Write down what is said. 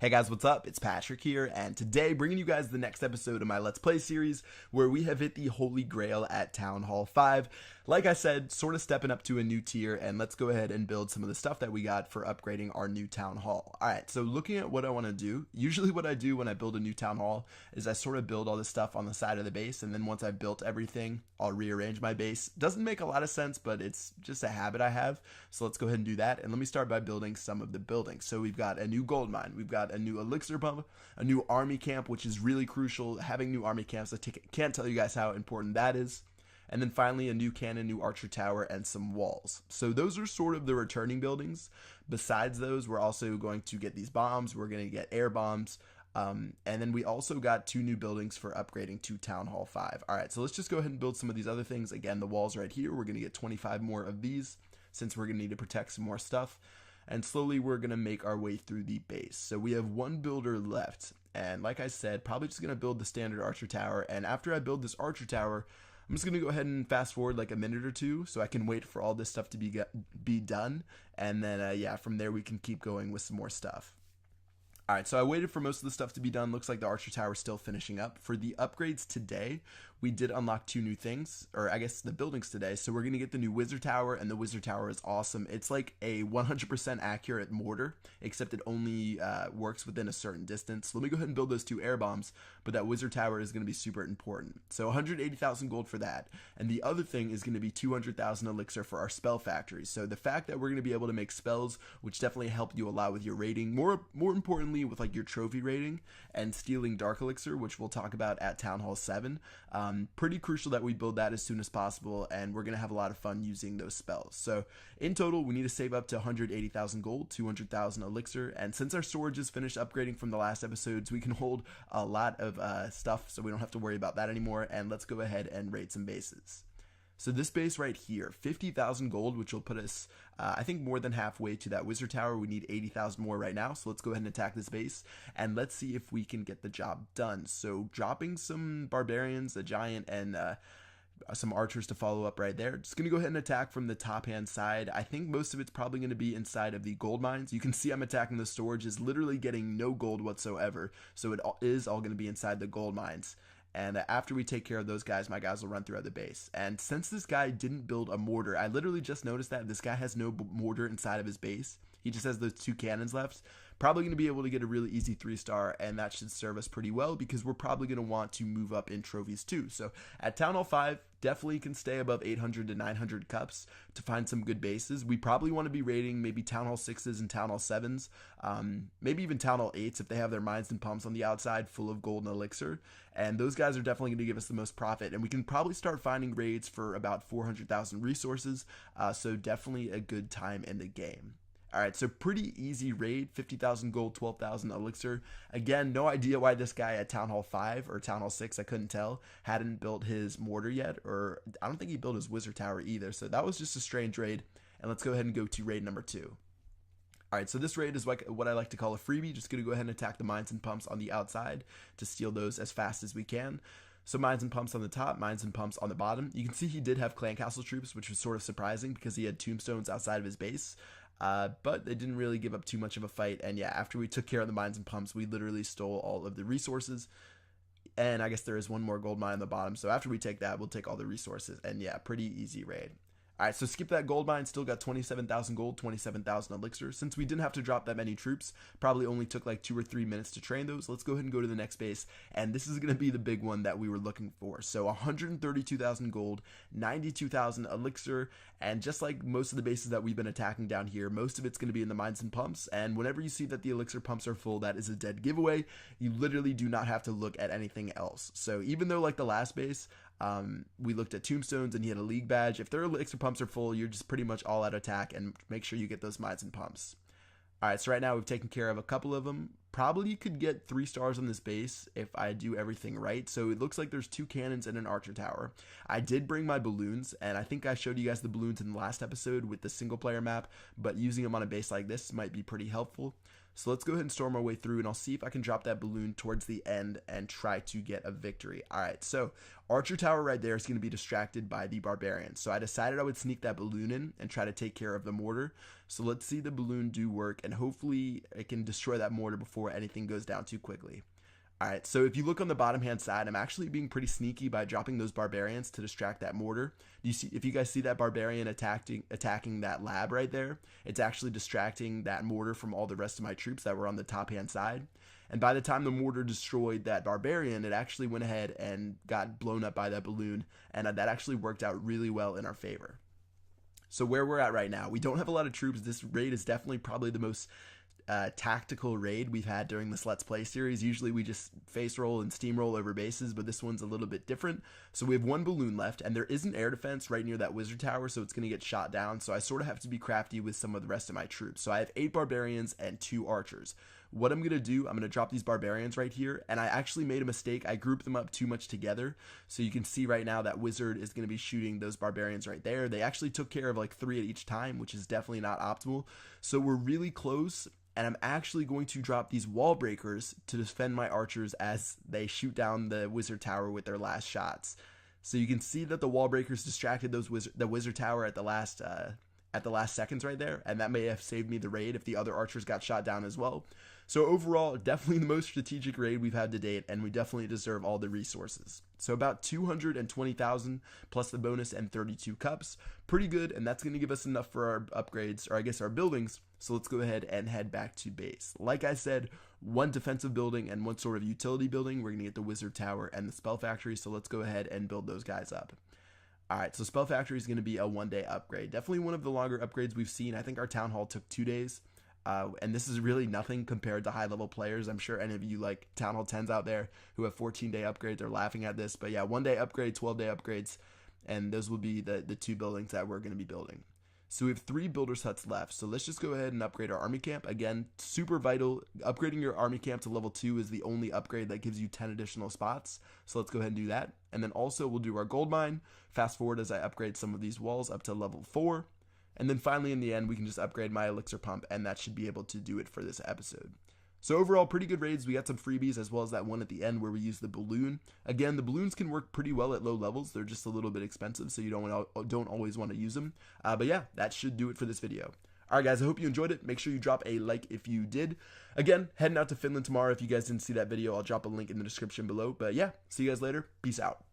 Hey guys, what's up? It's Patrick here, and today bringing you guys the next episode of my Let's Play series where we have hit the Holy Grail at Town Hall 5. Like I said, sort of stepping up to a new tier, and let's go ahead and build some of the stuff that we got for upgrading our new Town Hall. Alright, so looking at what I want to do, usually what I do when I build a new Town Hall is I sort of build all this stuff on the side of the base, and then once I've built everything, I'll rearrange my base. Doesn't make a lot of sense, but it's just a habit I have, so let's go ahead and do that, and let me start by building some of the buildings. So we've got a new gold mine, we've got a new elixir pump, a new army camp, which is really crucial. Having new army camps, I can't tell you guys how important that is. And then finally a new cannon, new archer tower, and some walls. So those are sort of the returning buildings. Besides those, we're also going to get these bombs. We're going to get air bombs. And then we also got 2 new buildings for upgrading to Town Hall 5. Alright, so let's just go ahead and build some of these other things. Again, the walls right here. We're going to get 25 more of these since we're going to need to protect some more stuff. And slowly we're going to make our way through the base. So we have 1 builder left. And like I said, probably just going to build the standard archer tower. And after I build this archer tower, I'm just going to go ahead and fast forward like a minute or two so I can wait for all this stuff to be done. And then, yeah, from there we can keep going with some more stuff. Alright, so I waited for most of the stuff to be done. Looks like the archer tower is still finishing up. For the upgrades today, we did unlock 2 new things, or I guess the buildings today. So we're going to get the new wizard tower, and the wizard tower is awesome. It's like a 100% accurate mortar, except it only works within a certain distance. So let me go ahead and build those 2 air bombs, but that wizard tower is going to be super important. So 180,000 gold for that. And the other thing is going to be 200,000 elixir for our spell factory. So the fact that we're going to be able to make spells, which definitely help you a lot with your rating, more importantly with like your trophy rating and stealing dark elixir, which we'll talk about at Town Hall 7. Pretty crucial that we build that as soon as possible, and we're going to have a lot of fun using those spells. So in total, we need to save up to 180,000 gold, 200,000 elixir, and since our storage is finished upgrading from the last episodes, we can hold a lot of stuff, so we don't have to worry about that anymore. And let's go ahead and raid some bases. So this base right here, 50,000 gold, which will put us, I think, more than halfway to that wizard tower. We need 80,000 more right now, so let's go ahead and attack this base, and let's see if we can get the job done. So dropping some barbarians, a giant, and some archers to follow up right there. Just going to go ahead and attack from the top hand side. I think most of it's probably going to be inside of the gold mines. You can see I'm attacking the storage, is literally getting no gold whatsoever, so it is all going to be inside the gold mines. And after we take care of those guys, my guys will run throughout the base. And since this guy didn't build a mortar, I literally just noticed that this guy has no mortar inside of his base. He just has those 2 cannons left. Probably going to be able to get a really easy 3-star, and that should serve us pretty well because we're probably going to want to move up in trophies too. So at Town Hall 5, definitely can stay above 800 to 900 cups to find some good bases. We probably want to be raiding maybe Town Hall 6s and Town Hall 7s, maybe even Town Hall 8s if they have their mines and pumps on the outside full of gold and elixir. And those guys are definitely going to give us the most profit, and we can probably start finding raids for about 400,000 resources, so definitely a good time in the game. Alright, so pretty easy raid, 50,000 gold, 12,000 elixir. Again, no idea why this guy at Town Hall 5 or Town Hall 6, I couldn't tell, hadn't built his mortar yet, or I don't think he built his wizard tower either, so that was just a strange raid. And let's go ahead and go to raid number 2. Alright, so this raid is like what I like to call a freebie. Just going to go ahead and attack the mines and pumps on the outside to steal those as fast as we can. So mines and pumps on the top, mines and pumps on the bottom. You can see he did have clan castle troops, which was sort of surprising because he had tombstones outside of his base. But they didn't really give up too much of a fight, and yeah, after we took care of the mines and pumps, we literally stole all of the resources, and I guess there is one more gold mine on the bottom, so after we take that, we'll take all the resources, and yeah, pretty easy raid. Alright, so skip that gold mine, still got 27,000 gold, 27,000 elixir. Since we didn't have to drop that many troops, probably only took like 2 or 3 minutes to train those, let's go ahead and go to the next base, and this is going to be the big one that we were looking for. So 132,000 gold, 92,000 elixir, and just like most of the bases that we've been attacking down here, most of it's going to be in the mines and pumps, and whenever you see that the elixir pumps are full, that is a dead giveaway. You literally do not have to look at anything else. So even though like the last base, we looked at tombstones and he had a league badge, if their elixir pumps are full, you're just pretty much all out attack, and make sure you get those mines and pumps. Alright, so right now we've taken care of a couple of them. Probably could get 3 stars on this base if I do everything right. So it looks like there's 2 cannons and an archer tower. I did bring my balloons, and I think I showed you guys the balloons in the last episode with the single player map, but using them on a base like this might be pretty helpful. So let's go ahead and storm our way through, and I'll see if I can drop that balloon towards the end and try to get a victory. All right, so Archer Tower right there is going to be distracted by the Barbarians. So I decided I would sneak that balloon in and try to take care of the mortar. So let's see the balloon do work, and hopefully it can destroy that mortar before anything goes down too quickly. Alright, so if you look on the bottom hand side, I'm actually being pretty sneaky by dropping those barbarians to distract that mortar. You see, if you guys see that barbarian attacking that lab right there, it's actually distracting that mortar from all the rest of my troops that were on the top hand side. And by the time the mortar destroyed that barbarian, it actually went ahead and got blown up by that balloon, and that actually worked out really well in our favor. So where we're at right now, we don't have a lot of troops. This raid is definitely probably the most tactical raid we've had during this Let's Play series. Usually we just face roll and steamroll over bases, but this one's a little bit different. So we have one balloon left, and there is an air defense right near that wizard tower, so it's going to get shot down. So I sort of have to be crafty with some of the rest of my troops. So I have 8 barbarians and 2 archers. What I'm going to do, I'm going to drop these barbarians right here, and I actually made a mistake. I grouped them up too much together. So you can see right now that wizard is going to be shooting those barbarians right there. They actually took care of like 3 at each time, which is definitely not optimal. So we're really close. And I'm actually going to drop these wall breakers to defend my archers as they shoot down the wizard tower with their last shots. So you can see that the wall breakers distracted the wizard tower at the last seconds right there, and that may have saved me the raid if the other archers got shot down as well. So overall, definitely the most strategic raid we've had to date, and we definitely deserve all the resources. So about 220,000 plus the bonus and 32 cups. Pretty good, and that's going to give us enough for our upgrades, or I guess our buildings. So let's go ahead and head back to base. Like I said, 1 defensive building and 1 sort of utility building. We're going to get the wizard tower and the spell factory, so let's go ahead and build those guys up. Alright, so Spell Factory is going to be a 1-day upgrade. Definitely one of the longer upgrades we've seen. I think our Town Hall took 2 days. And this is really nothing compared to high-level players. I'm sure any of you like Town Hall 10s out there who have 14-day upgrades are laughing at this. But yeah, 1-day upgrade, 12-day upgrades. And those will be the 2 buildings that we're going to be building. So we have 3 builders huts left. So let's just go ahead and upgrade our army camp. Again, super vital. Upgrading your army camp to level 2 is the only upgrade that gives you 10 additional spots. So let's go ahead and do that. And then also we'll do our gold mine. Fast forward as I upgrade some of these walls up to level 4. And then finally in the end, we can just upgrade my elixir pump, and that should be able to do it for this episode. So overall, pretty good raids. We got some freebies as well as that one at the end where we use the balloon. Again, the balloons can work pretty well at low levels. They're just a little bit expensive, so you don't always want to use them. But yeah, that should do it for this video. Alright guys, I hope you enjoyed it. Make sure you drop a like if you did. Again, heading out to Finland tomorrow. If you guys didn't see that video, I'll drop a link in the description below. But yeah, see you guys later. Peace out.